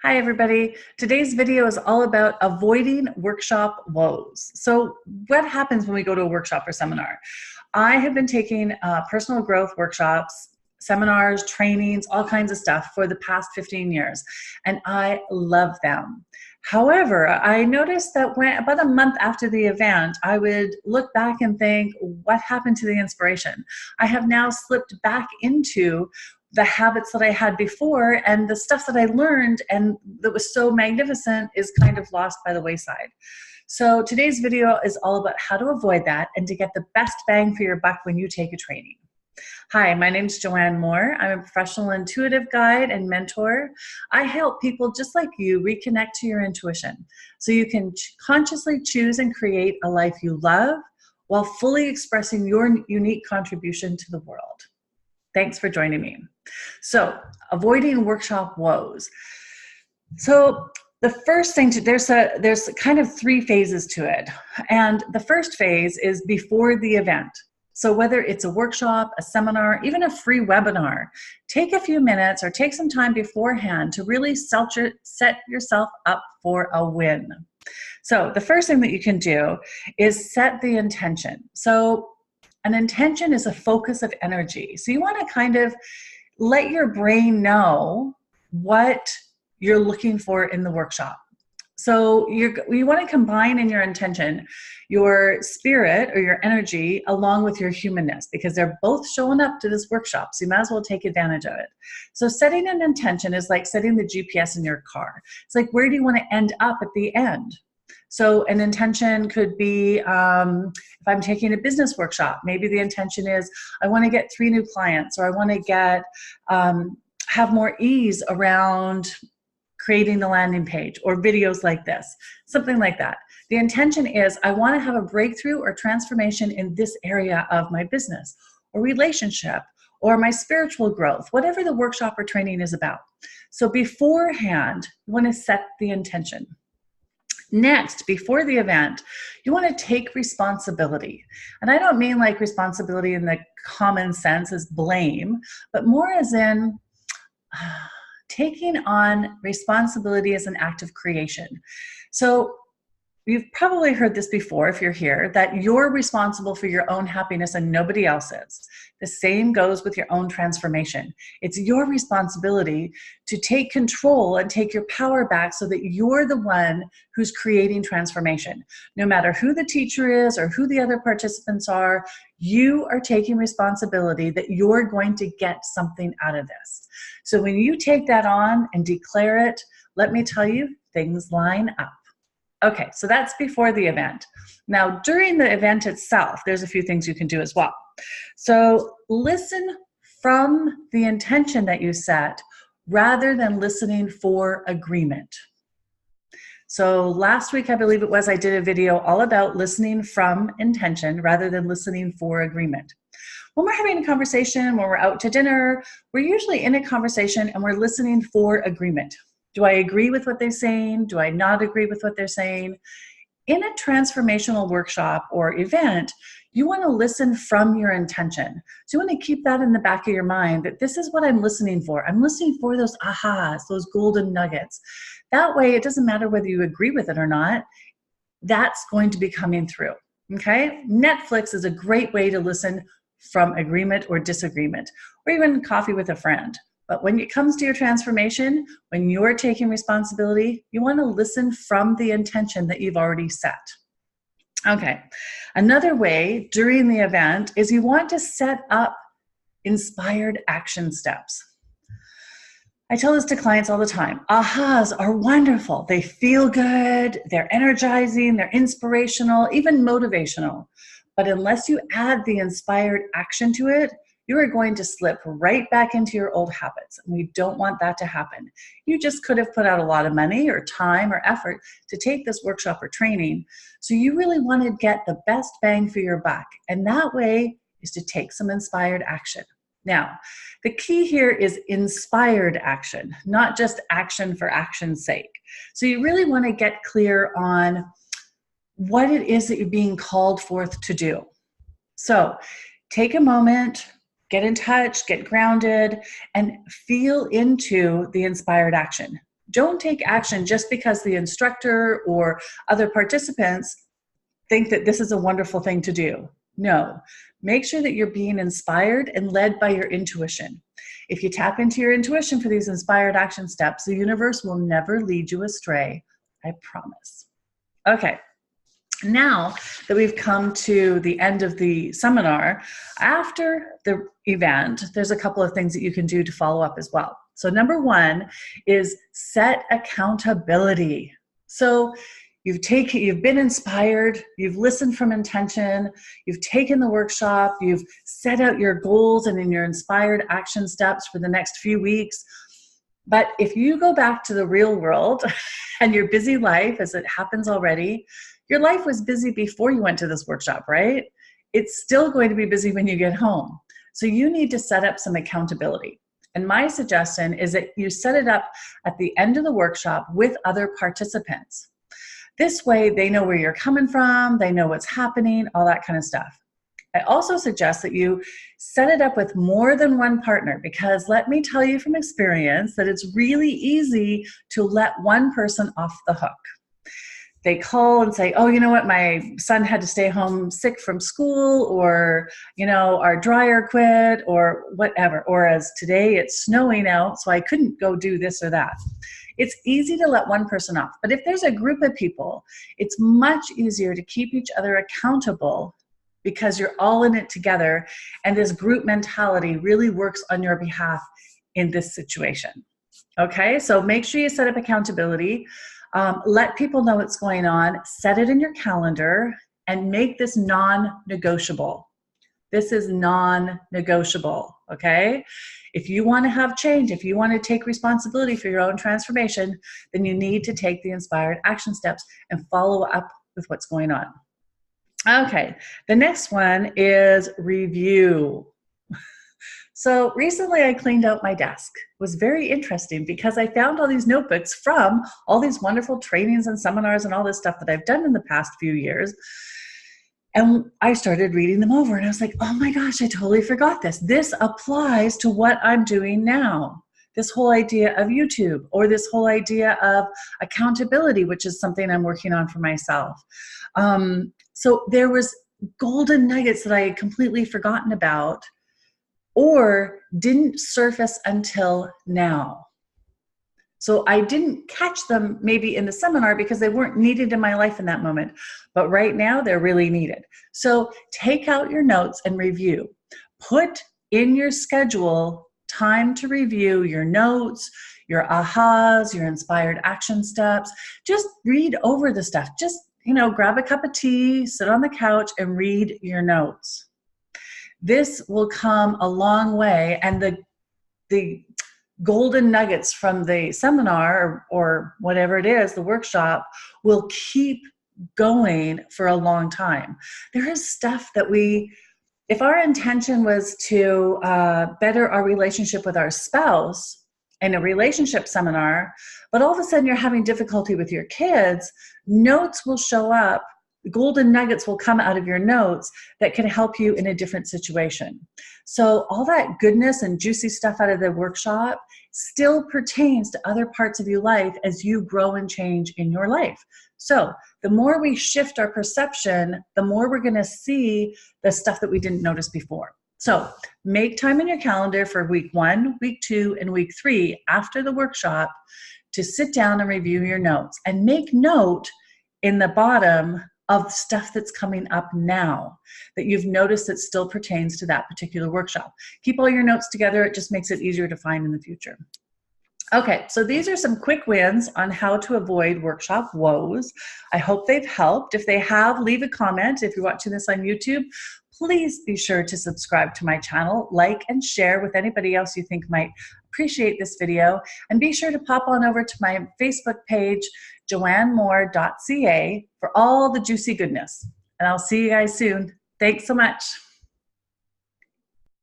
Hi everybody. Today's video is all about avoiding workshop woes. So what happens when we go to a workshop or seminar? I have been taking personal growth workshops, seminars, trainings, all kinds of stuff for the past 15 years, and I love them. However, I noticed that when about a month after the event, I would look back and think, what happened to the inspiration? I have now slipped back into the habits that I had before, and the stuff that I learned and that was so magnificent is kind of lost by the wayside. So today's video is all about how to avoid that and to get the best bang for your buck when you take a training. Hi, my name is Joanne Moore. I'm a professional intuitive guide and mentor. I help people just like you reconnect to your intuition so you can consciously choose and create a life you love while fully expressing your unique contribution to the world. Thanks for joining me. So, avoiding workshop woes. So, the first thing there's kind of three phases to it. And the first phase is before the event. So whether it's a workshop, a seminar, even a free webinar, take a few minutes or take some time beforehand to really set yourself up for a win. So the first thing that you can do is set the intention. So an intention is a focus of energy. So you want to kind of let your brain know what you're looking for in the workshop. So you want to combine in your intention your spirit or your energy along with your humanness, because they're both showing up to this workshop. So you might as well take advantage of it. So setting an intention is like setting the GPS in your car. It's like, where do you want to end up at the end? So an intention could be, if I'm taking a business workshop, maybe the intention is I want to get 3 new clients, or I want to get have more ease around creating the landing page or videos like this, something like that. The intention is I want to have a breakthrough or transformation in this area of my business or relationship or my spiritual growth, whatever the workshop or training is about. So beforehand, you want to set the intention. Next, before the event, you want to take responsibility. And I don't mean like responsibility in the common sense as blame, but more as in taking on responsibility as an act of creation. So you've probably heard this before if you're here, that you're responsible for your own happiness and nobody else is. The same goes with your own transformation. It's your responsibility to take control and take your power back so that you're the one who's creating transformation. No matter who the teacher is or who the other participants are, you are taking responsibility that you're going to get something out of this. So when you take that on and declare it, let me tell you, things line up. Okay, so that's before the event. Now, during the event itself, there's a few things you can do as well. So listen from the intention that you set rather than listening for agreement. So last week, I believe it was, I did a video all about listening from intention rather than listening for agreement. When we're having a conversation, when we're out to dinner, we're usually in a conversation and we're listening for agreement. Do I agree with what they're saying? Do I not agree with what they're saying? In a transformational workshop or event, you want to listen from your intention. So you want to keep that in the back of your mind, that this is what I'm listening for. I'm listening for those ahas, those golden nuggets. That way, it doesn't matter whether you agree with it or not, that's going to be coming through, okay? Netflix is a great way to listen from agreement or disagreement, or even coffee with a friend. But when it comes to your transformation, when you're taking responsibility, you want to listen from the intention that you've already set. Okay, another way during the event is you want to set up inspired action steps. I tell this to clients all the time. Ahas are wonderful. They feel good, they're energizing, they're inspirational, even motivational. But unless you add the inspired action to it, you are going to slip right back into your old habits. And we don't want that to happen. You just could have put out a lot of money or time or effort to take this workshop or training. So you really want to get the best bang for your buck. And that way is to take some inspired action. Now, the key here is inspired action, not just action for action's sake. So you really want to get clear on what it is that you're being called forth to do. So take a moment, get in touch, get grounded, and feel into the inspired action. Don't take action just because the instructor or other participants think that this is a wonderful thing to do. No, make sure that you're being inspired and led by your intuition. If you tap into your intuition for these inspired action steps, the universe will never lead you astray. I promise. Okay. Now that we've come to the end of the seminar, after the event, there's a couple of things that you can do to follow up as well. So number one is set accountability. So you've been inspired, you've listened from intention, you've taken the workshop, you've set out your goals and in your inspired action steps for the next few weeks. But if you go back to the real world and your busy life, as it happens already, your life was busy before you went to this workshop, right? It's still going to be busy when you get home. So you need to set up some accountability. And my suggestion is that you set it up at the end of the workshop with other participants. This way they know where you're coming from, they know what's happening, all that kind of stuff. I also suggest that you set it up with more than one partner, because let me tell you from experience that it's really easy to let one person off the hook. They call and say, oh, you know what, my son had to stay home sick from school, or, you know, our dryer quit, or whatever. Or as today it's snowing out, so I couldn't go do this or that. It's easy to let one person off. But if there's a group of people, it's much easier to keep each other accountable, because you're all in it together, and this group mentality really works on your behalf in this situation. Okay, so make sure you set up accountability. Let people know what's going on, set it in your calendar, and make this non-negotiable. This is non-negotiable, okay? If you want to have change, if you want to take responsibility for your own transformation, then you need to take the inspired action steps and follow up with what's going on. Okay, the next one is review. So recently I cleaned out my desk. It was very interesting because I found all these notebooks from all these wonderful trainings and seminars and all this stuff that I've done in the past few years. And I started reading them over and I was like, oh my gosh, I totally forgot this. This applies to what I'm doing now. This whole idea of YouTube, or this whole idea of accountability, which is something I'm working on for myself. So there was golden nuggets that I had completely forgotten about, or didn't surface until now. So I didn't catch them maybe in the seminar because they weren't needed in my life in that moment. But right now they're really needed. So take out your notes and review. Put in your schedule time to review your notes, your ahas, your inspired action steps. Just read over the stuff. Just, you know, grab a cup of tea, sit on the couch and read your notes. This will come a long way, and the golden nuggets from the seminar or whatever it is, the workshop, will keep going for a long time. There is stuff that if our intention was to better our relationship with our spouse in a relationship seminar, but all of a sudden you're having difficulty with your kids, notes will show up. Golden nuggets will come out of your notes that can help you in a different situation. So all that goodness and juicy stuff out of the workshop still pertains to other parts of your life as you grow and change in your life. So the more we shift our perception, the more we're going to see the stuff that we didn't notice before. So make time in your calendar for week 1, week 2, and week 3 after the workshop to sit down and review your notes, and make note in the bottom of stuff that's coming up now that you've noticed that still pertains to that particular workshop. Keep all your notes together. It just makes it easier to find in the future. Okay, so these are some quick wins on how to avoid workshop woes. I hope they've helped. If they have, leave a comment. If you're watching this on YouTube, please be sure to subscribe to my channel, like and share with anybody else you think might appreciate this video, and be sure to pop on over to my Facebook page, joannemore.ca, for all the juicy goodness. And I'll see you guys soon. Thanks so much.